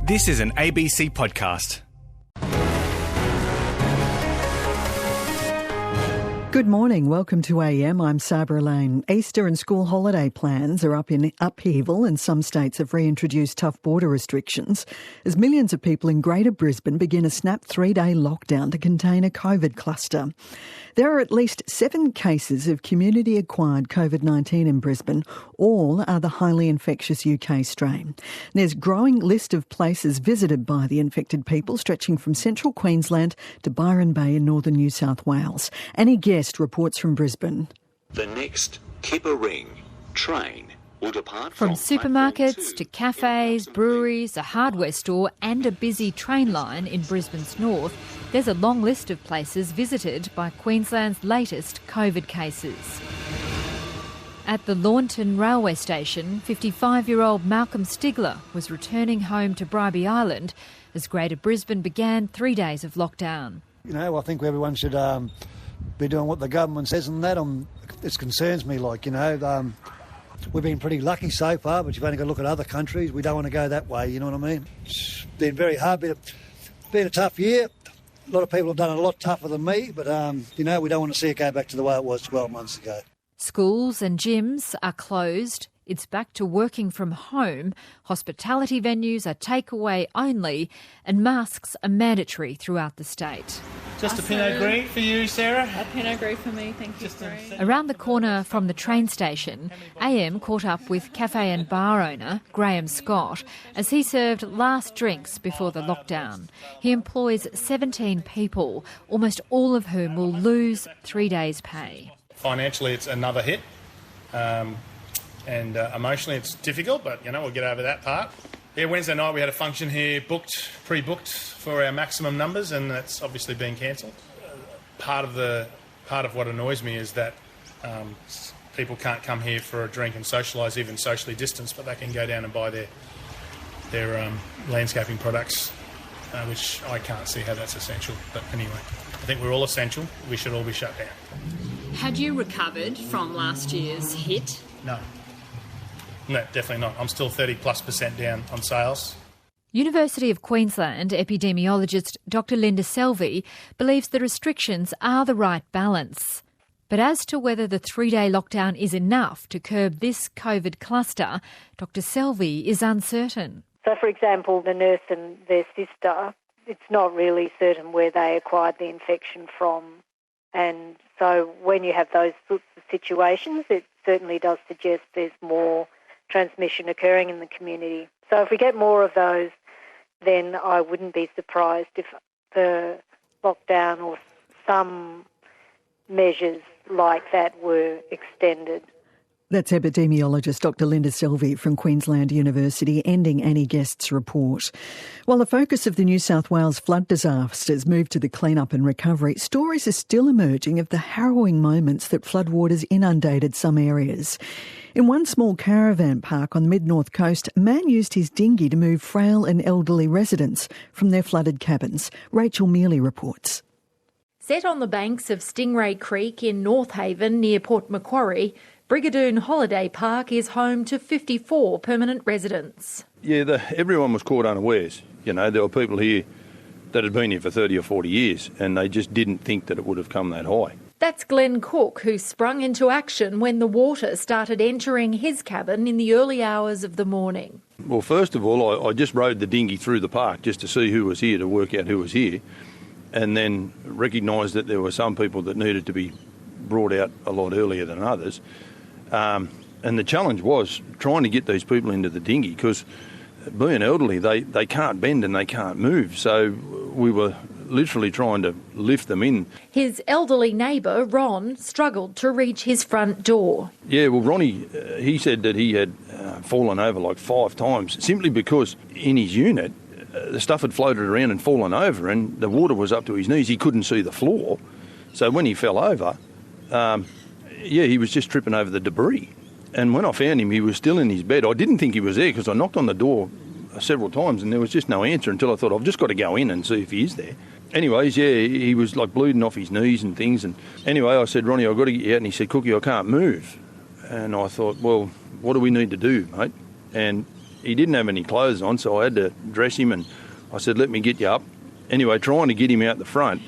This is an ABC podcast. Good morning. Welcome to AM. I'm Sabra Lane. Easter and school holiday plans are up in upheaval, and some states have reintroduced tough border restrictions as millions of people in Greater Brisbane begin a snap 3-day lockdown to contain a COVID cluster. There are at least 7 cases of community-acquired COVID-19 in Brisbane. All are the highly infectious UK strain. There's a growing list of places visited by the infected people, stretching from central Queensland to Byron Bay in northern New South Wales. Annie Guest reports from Brisbane. The next Kipper Ring train will depart from supermarkets to cafes, breweries, a hardware store and a busy train line in Brisbane's north. There's a long list of places visited by Queensland's latest COVID cases. At the Lawnton railway station, 55-year-old Malcolm Stigler was returning home to Bribie Island as Greater Brisbane began 3 days of lockdown. You know, I think everyone should be doing what the government says, and that it concerns me. We've been pretty lucky so far, but you've only got to look at other countries. We don't want to go that way, you know what I mean? It's been very hard, been a tough year. A lot of people have done it a lot tougher than me, but, we don't want to see it go back to the way it was 12 months ago. Schools and gyms are closed. It's back to working from home. Hospitality venues are takeaway only, and masks are mandatory throughout the state. Just a Pinot Gris for you, Sarah? A Pinot Gris for me, thank you. Around the corner from the train station, AM caught up with cafe and bar owner Graham Scott as he served last drinks before the lockdown. He employs 17 people, almost all of whom will lose 3 days' pay. Financially, it's another hit. And emotionally, it's difficult, but, we'll get over that part. Yeah, Wednesday night we had a function here pre-booked for our maximum numbers, and that's obviously been cancelled. Part of what annoys me is that people can't come here for a drink and socialise, even socially distanced, but they can go down and buy their landscaping products, which I can't see how that's essential. But anyway, I think we're all essential. We should all be shut down. Had you recovered from last year's hit? No, definitely not. I'm still 30+% down on sales. University of Queensland epidemiologist Dr Linda Selvey believes the restrictions are the right balance. But as to whether the 3-day lockdown is enough to curb this COVID cluster, Dr Selvey is uncertain. So, for example, the nurse and their sister, it's not really certain where they acquired the infection from. And so when you have those sorts of situations, it certainly does suggest there's more transmission occurring in the community. So if we get more of those, then I wouldn't be surprised if the lockdown or some measures like that were extended. That's epidemiologist Dr Linda Selvey from Queensland University, ending Annie Guest's report. While the focus of the New South Wales flood disasters moved to the clean-up and recovery, stories are still emerging of the harrowing moments that floodwaters inundated some areas. In one small caravan park on the mid-north coast, a man used his dinghy to move frail and elderly residents from their flooded cabins. Rachel Mealy reports. Set on the banks of Stingray Creek in North Haven near Port Macquarie, Brigadoon Holiday Park is home to 54 permanent residents. Yeah, everyone was caught unawares. There were people here that had been here for 30 or 40 years and they just didn't think that it would have come that high. That's Glenn Cook, who sprung into action when the water started entering his cabin in the early hours of the morning. Well, first of all, I just rode the dinghy through the park just to see who was here, to work out who was here, and then recognised that there were some people that needed to be brought out a lot earlier than others. And the challenge was trying to get these people into the dinghy because being elderly, they can't bend and they can't move. So we were literally trying to lift them in. His elderly neighbour, Ron, struggled to reach his front door. Yeah, well, Ronnie, he said that he had fallen over like 5 times simply because in his unit the stuff had floated around and fallen over and the water was up to his knees. He couldn't see the floor. So when he fell over, he was just tripping over the debris. And when I found him, he was still in his bed. I didn't think he was there because I knocked on the door several times and there was just no answer until I thought, I've just got to go in and see if he is there. Anyways, he was like bleeding off his knees and things. And anyway, I said, Ronnie, I've got to get you out. And he said, Cookie, I can't move. And I thought, well, what do we need to do, mate? And he didn't have any clothes on, so I had to dress him, and I said, let me get you up. Anyway, trying to get him out the front,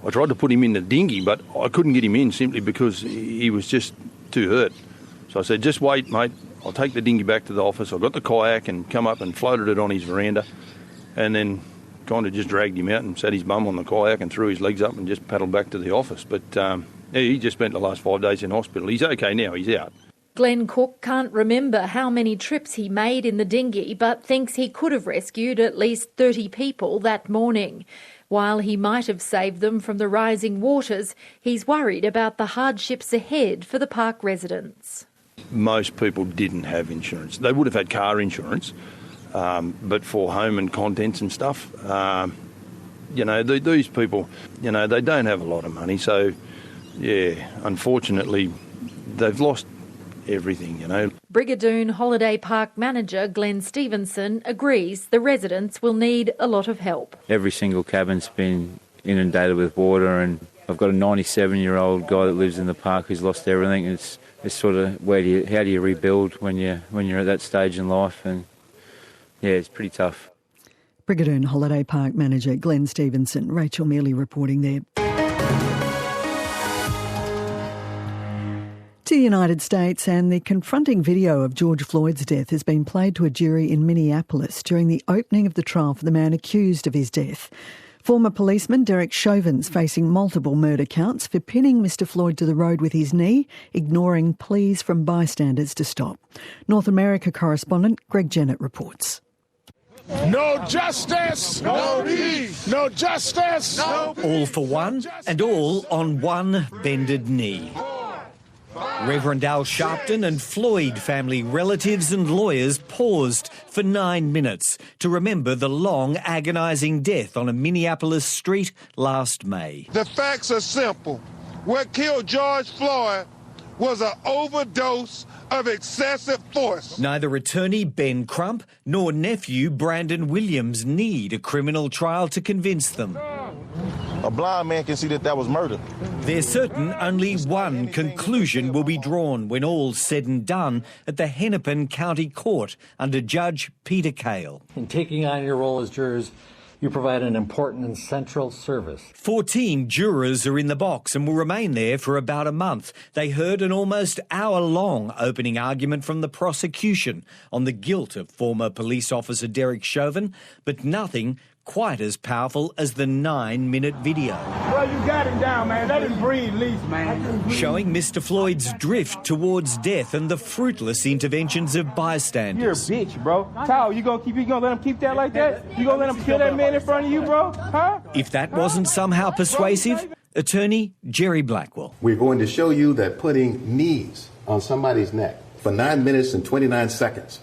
I tried to put him in the dinghy, but I couldn't get him in simply because he was just too hurt. So I said, just wait, mate. I'll take the dinghy back to the office. I got the kayak and come up and floated it on his veranda, and then kind of just dragged him out and sat his bum on the kayak and threw his legs up and just paddled back to the office. But he just spent the last 5 days in hospital. He's okay now, he's out. Glenn Cook can't remember how many trips he made in the dinghy, but thinks he could have rescued at least 30 people that morning. While he might have saved them from the rising waters, he's worried about the hardships ahead for the park residents. Most people didn't have insurance. They would have had car insurance, but for home and contents and stuff, these people, they don't have a lot of money. So, unfortunately, they've lost everything, Brigadoon Holiday Park manager Glenn Stevenson agrees the residents will need a lot of help. Every single cabin's been inundated with water, and I've got a 97-year-old guy that lives in the park who's lost everything. It's sort of how do you rebuild when you're at that stage in life, and it's pretty tough. Brigadoon Holiday Park manager Glenn Stevenson. Rachel Mealy reporting there. To the United States, and the confronting video of George Floyd's death has been played to a jury in Minneapolis during the opening of the trial for the man accused of his death. Former policeman Derek Chauvin's facing multiple murder counts for pinning Mr Floyd to the road with his knee, ignoring pleas from bystanders to stop. North America correspondent Greg Jennett reports. No justice, no peace. No justice, no peace. All for one, and all on one bended knee. Reverend Al Sharpton and Floyd family relatives and lawyers paused for 9 minutes to remember the long, agonising death on a Minneapolis street last May. The facts are simple. What killed George Floyd was an overdose of excessive force. Neither attorney Ben Crump nor nephew Brandon Williams need a criminal trial to convince them. A blind man can see that was murder. They're certain only one conclusion will be drawn when all's said and done at the Hennepin County Court under Judge Peter Cale. In taking on your role as jurors, you provide an important and central service. 14 jurors are in the box and will remain there for about a month. They heard an almost hour-long opening argument from the prosecution on the guilt of former police officer Derek Chauvin, but nothing quite as powerful as the 9-minute video. Well, you got him down, man. Let him breathe, least, man. Showing Mr. Floyd's drift towards death and the fruitless interventions of bystanders. You're a bitch, bro. Kyle, you gonna let him keep that like that? You gonna let him kill that man in front of you, bro? Huh? If that wasn't somehow persuasive, attorney Jerry Blackwell. We're going to show you that putting knees on somebody's neck for 9 minutes and 29 seconds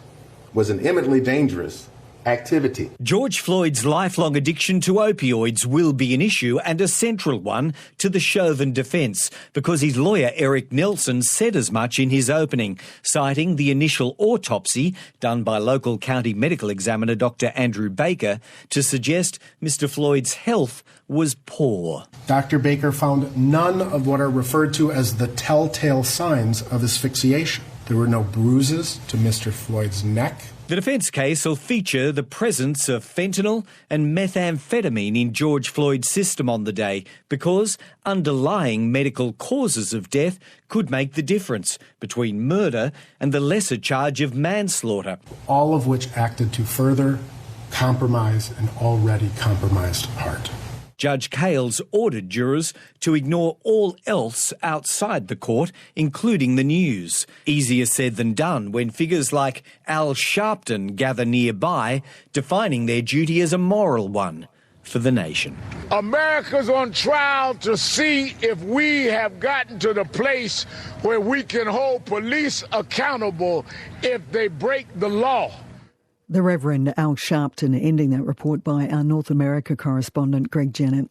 was an eminently dangerous activity. George Floyd's lifelong addiction to opioids will be an issue, and a central one to the Chauvin defence, because his lawyer Eric Nelson said as much in his opening, citing the initial autopsy done by local county medical examiner Dr. Andrew Baker to suggest Mr. Floyd's health was poor. Dr. Baker found none of what are referred to as the telltale signs of asphyxiation. There were no bruises to Mr. Floyd's neck. The defence case will feature the presence of fentanyl and methamphetamine in George Floyd's system on the day, because underlying medical causes of death could make the difference between murder and the lesser charge of manslaughter. All of which acted to further compromise an already compromised heart. Judge Cale's ordered jurors to ignore all else outside the court, including the news. Easier said than done when figures like Al Sharpton gather nearby, defining their duty as a moral one for the nation. America's on trial to see if we have gotten to the place where we can hold police accountable if they break the law. The Reverend Al Sharpton ending that report by our North America correspondent Greg Jennett.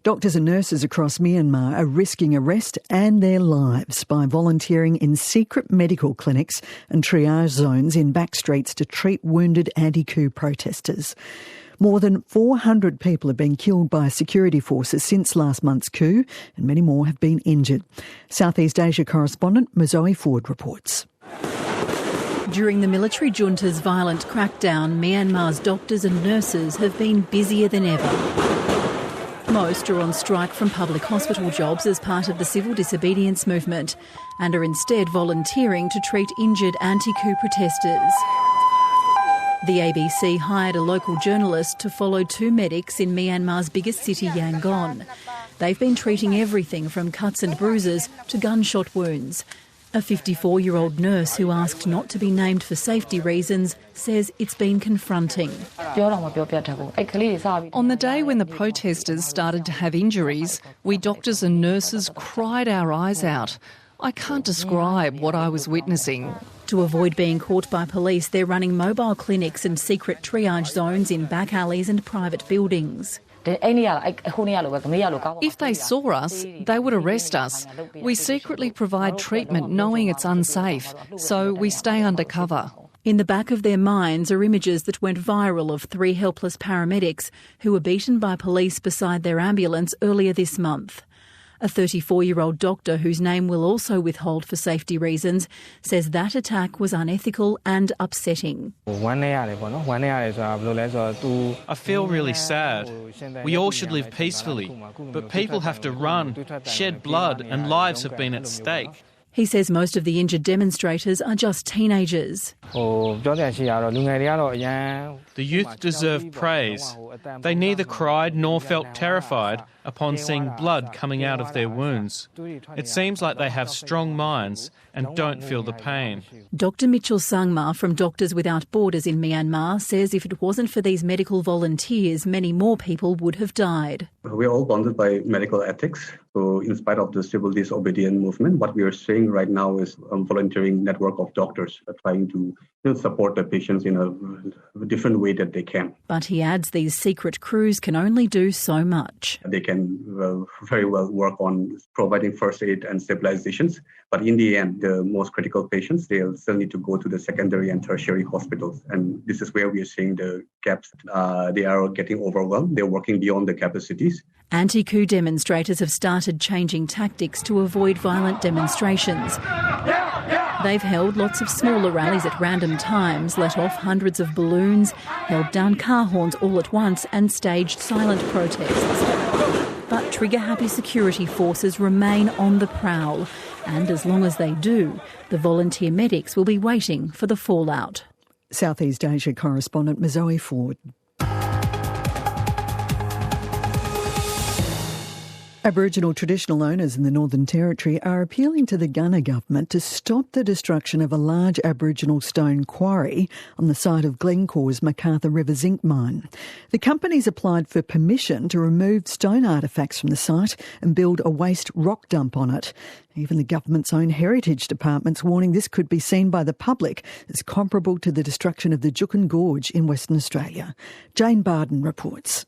Doctors and nurses across Myanmar are risking arrest and their lives by volunteering in secret medical clinics and triage zones in back streets to treat wounded anti-coup protesters. More than 400 people have been killed by security forces since last month's coup, and many more have been injured. Southeast Asia correspondent Mozoe Ford reports. During the military junta's violent crackdown, Myanmar's doctors and nurses have been busier than ever. Most are on strike from public hospital jobs as part of the civil disobedience movement and are instead volunteering to treat injured anti-coup protesters. The ABC hired a local journalist to follow two medics in Myanmar's biggest city, Yangon. They've been treating everything from cuts and bruises to gunshot wounds. A 54-year-old nurse who asked not to be named for safety reasons says it's been confronting. On the day when the protesters started to have injuries, we doctors and nurses cried our eyes out. I can't describe what I was witnessing. To avoid being caught by police, they're running mobile clinics and secret triage zones in back alleys and private buildings. If they saw us, they would arrest us. We secretly provide treatment knowing it's unsafe, so we stay undercover. In the back of their minds are images that went viral of 3 helpless paramedics who were beaten by police beside their ambulance earlier this month. A 34-year-old doctor, whose name will also withhold for safety reasons, says that attack was unethical and upsetting. I feel really sad. We all should live peacefully, but people have to run, shed blood, and lives have been at stake. He says most of the injured demonstrators are just teenagers. The youth deserve praise. They neither cried nor felt terrified upon seeing blood coming out of their wounds. It seems like they have strong minds and don't feel the pain. Dr Mitchell Sangma from Doctors Without Borders in Myanmar says if it wasn't for these medical volunteers, many more people would have died. We're all bounded by medical ethics. So in spite of the civil disobedience movement, what we are seeing right now is a volunteering network of doctors trying to support the patients in a different way that they can. But he adds these secret crews can only do so much. They can very well work on providing first aid and stabilizations, but in the end, the most critical patients, they'll still need to go to the secondary and tertiary hospitals. And this is where we are seeing the gaps. They are getting overwhelmed. They're working beyond the capacities. Anti-coup demonstrators have started changing tactics to avoid violent demonstrations. They've held lots of smaller rallies at random times, let off hundreds of balloons, held down car horns all at once and staged silent protests. But trigger-happy security forces remain on the prowl, and as long as they do, the volunteer medics will be waiting for the fallout. Southeast Asia correspondent Zoe Ford. Aboriginal traditional owners in the Northern Territory are appealing to the Gunner government to stop the destruction of a large Aboriginal stone quarry on the site of Glencore's MacArthur River zinc mine. The company's applied for permission to remove stone artefacts from the site and build a waste rock dump on it. Even the government's own Heritage Department's warning this could be seen by the public as comparable to the destruction of the Juukan Gorge in Western Australia. Jane Barden reports.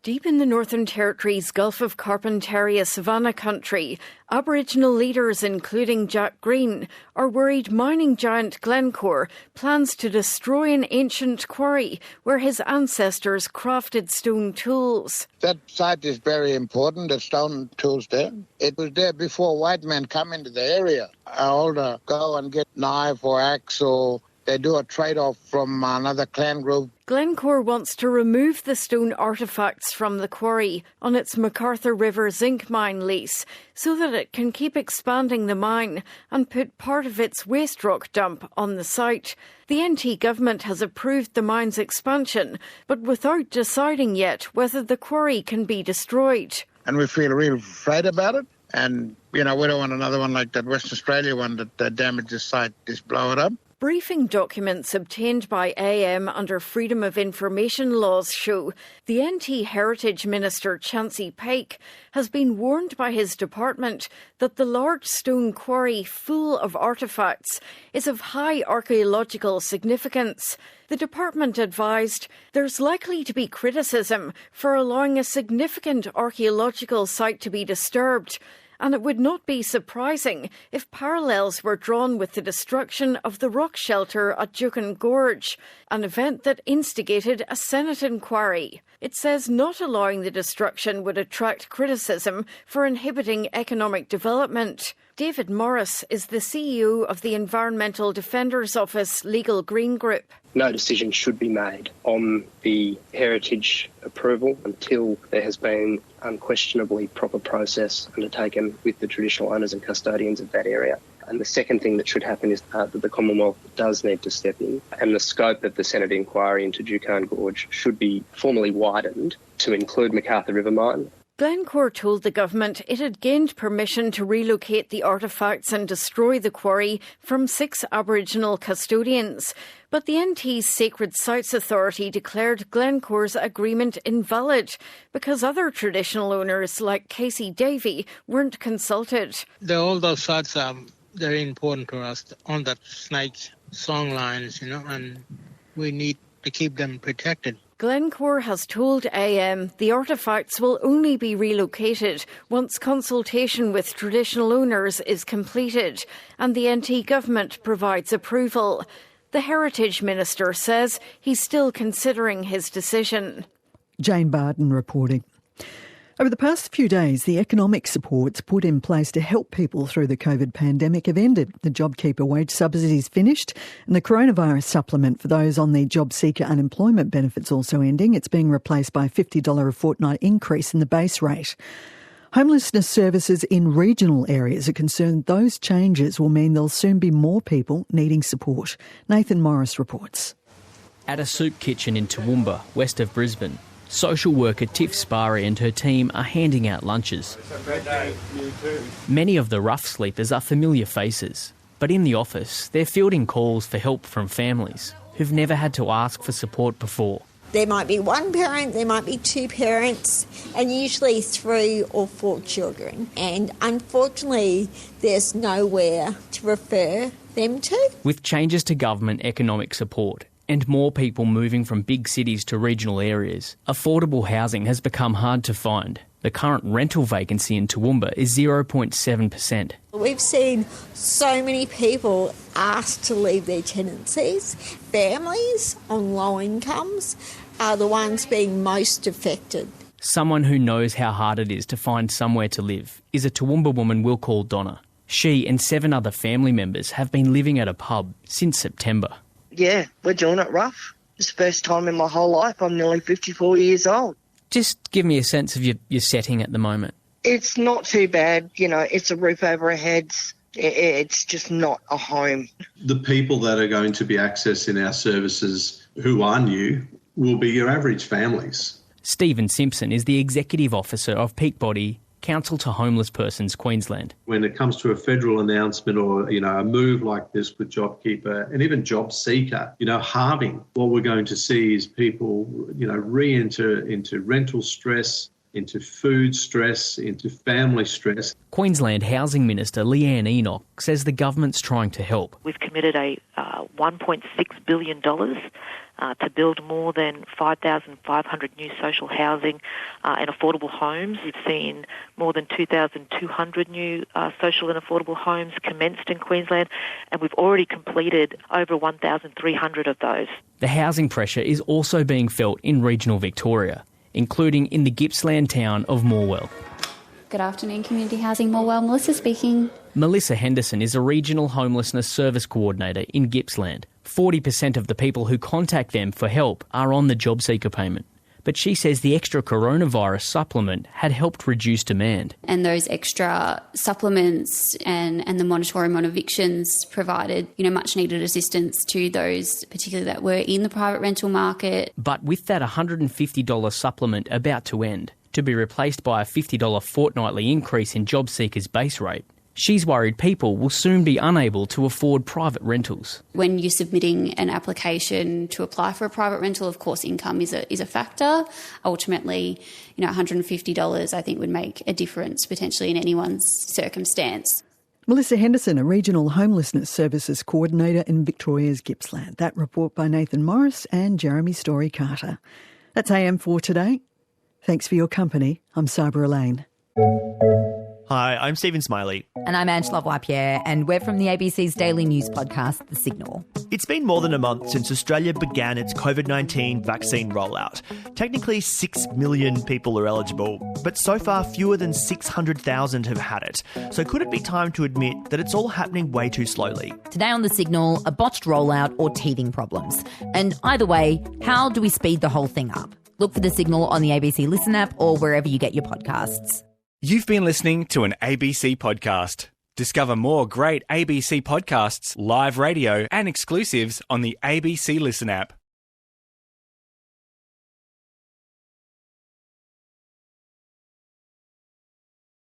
Deep in the Northern Territory's Gulf of Carpentaria Savannah country, Aboriginal leaders, including Jack Green, are worried mining giant Glencore plans to destroy an ancient quarry where his ancestors crafted stone tools. That site is very important, the stone tools there. It was there before white men come into the area. Our older go and get knife or axe, or they do a trade-off from another clan group. Glencore wants to remove the stone artefacts from the quarry on its MacArthur River zinc mine lease so that it can keep expanding the mine and put part of its waste rock dump on the site. The NT government has approved the mine's expansion, but without deciding yet whether the quarry can be destroyed. And we feel real afraid about it. And, we don't want another one like that West Australia one that damages the site, just blow it up. Briefing documents obtained by AM under Freedom of Information laws show the NT Heritage Minister Chancey Pake has been warned by his department that the large stone quarry full of artefacts is of high archaeological significance. The department advised there's likely to be criticism for allowing a significant archaeological site to be disturbed, and it would not be surprising if parallels were drawn with the destruction of the rock shelter at Juukan Gorge, an event that instigated a Senate inquiry. It says not allowing the destruction would attract criticism for inhibiting economic development. David Morris is the CEO of the Environmental Defenders Office Legal Green Group. No decision should be made on the heritage approval until there has been unquestionably proper process undertaken with the traditional owners and custodians of that area. And the second thing that should happen is that the Commonwealth does need to step in, and the scope of the Senate inquiry into Juukan Gorge should be formally widened to include McArthur River Mine. Glencore told the government it had gained permission to relocate the artefacts and destroy the quarry from 6 Aboriginal custodians. But the NT's Sacred Sites Authority declared Glencore's agreement invalid because other traditional owners like Casey Davey weren't consulted. All those sites are very important to us on that snake song lines, and we need to keep them protected. Glencore has told AM the artefacts will only be relocated once consultation with traditional owners is completed and the NT government provides approval. The Heritage Minister says he's still considering his decision. Jane Barton reporting. Over the past few days, the economic supports put in place to help people through the COVID pandemic have ended. The JobKeeper wage subsidies finished and the coronavirus supplement for those on the job seeker unemployment benefits also ending. It's being replaced by a $50 a fortnight increase in the base rate. Homelessness services in regional areas are concerned those changes will mean there'll soon be more people needing support. Nathan Morris reports. At a soup kitchen in Toowoomba, west of Brisbane, social worker Tiff Sparry and her team are handing out lunches. Many of the rough sleepers are familiar faces, but in the office they're fielding calls for help from families who've never had to ask for support before. There might be one parent, there might be 2 parents, and usually 3 or 4 children. And unfortunately, there's nowhere to refer them to. With changes to government economic support and more people moving from big cities to regional areas, affordable housing has become hard to find. The current rental vacancy in Toowoomba is 0.7%. We've seen so many people asked to leave their tenancies. Families on low incomes are the ones being most affected. Someone who knows how hard it is to find somewhere to live is a Toowoomba woman we'll call Donna. She and 7 other family members have been living at a pub since September. Yeah, we're doing it rough. It's the first time in my whole life. I'm nearly 54 years old. Just give me a sense of your setting at the moment. It's not too bad. It's a roof over our heads. It's just not a home. The people that are going to be accessing our services who are new will be your average families. Stephen Simpson is the Executive Officer of Peak Body Council to Homeless Persons Queensland. When it comes to a federal announcement or, a move like this with JobKeeper and even Job Seeker, halving, what we're going to see is people, re-enter into rental stress, into food stress, into family stress. Queensland Housing Minister Leanne Enoch says the government's trying to help. We've committed a $1.6 billion to build more than 5,500 new social housing and affordable homes. We've seen more than 2,200 new social and affordable homes commenced in Queensland, and we've already completed over 1,300 of those. The housing pressure is also being felt in regional Victoria, including in the Gippsland town of Morwell. Good afternoon, Community Housing Morwell. Melissa speaking. Melissa Henderson is a regional homelessness service coordinator in Gippsland. 40% of the people who contact them for help are on the job seeker payment. But she says the extra coronavirus supplement had helped reduce demand. And those extra supplements and the moratorium on evictions provided, much needed assistance to those particularly that were in the private rental market. But with that $150 supplement about to end, to be replaced by a $50 fortnightly increase in job seekers' base rate, she's worried people will soon be unable to afford private rentals. When you're submitting an application to apply for a private rental, of course, income is a factor. Ultimately, $150 I think would make a difference potentially in anyone's circumstance. Melissa Henderson, a regional homelessness services coordinator in Victoria's Gippsland. That report by Nathan Morris and Jeremy Story-Carter. That's AM4 today. Thanks for your company. I'm Sabra Elaine. Hi, I'm Stephen Smiley. And I'm Angela Lapierre, and we're from the ABC's daily news podcast, The Signal. It's been more than a month since Australia began its COVID-19 vaccine rollout. Technically, 6 million people are eligible, but so far fewer than 600,000 have had it. So could it be time to admit that it's all happening way too slowly? Today on The Signal, a botched rollout or teething problems. And either way, how do we speed the whole thing up? Look for The Signal on the ABC Listen app or wherever you get your podcasts. You've been listening to an ABC podcast. Discover more great ABC podcasts, live radio and exclusives on the ABC Listen app.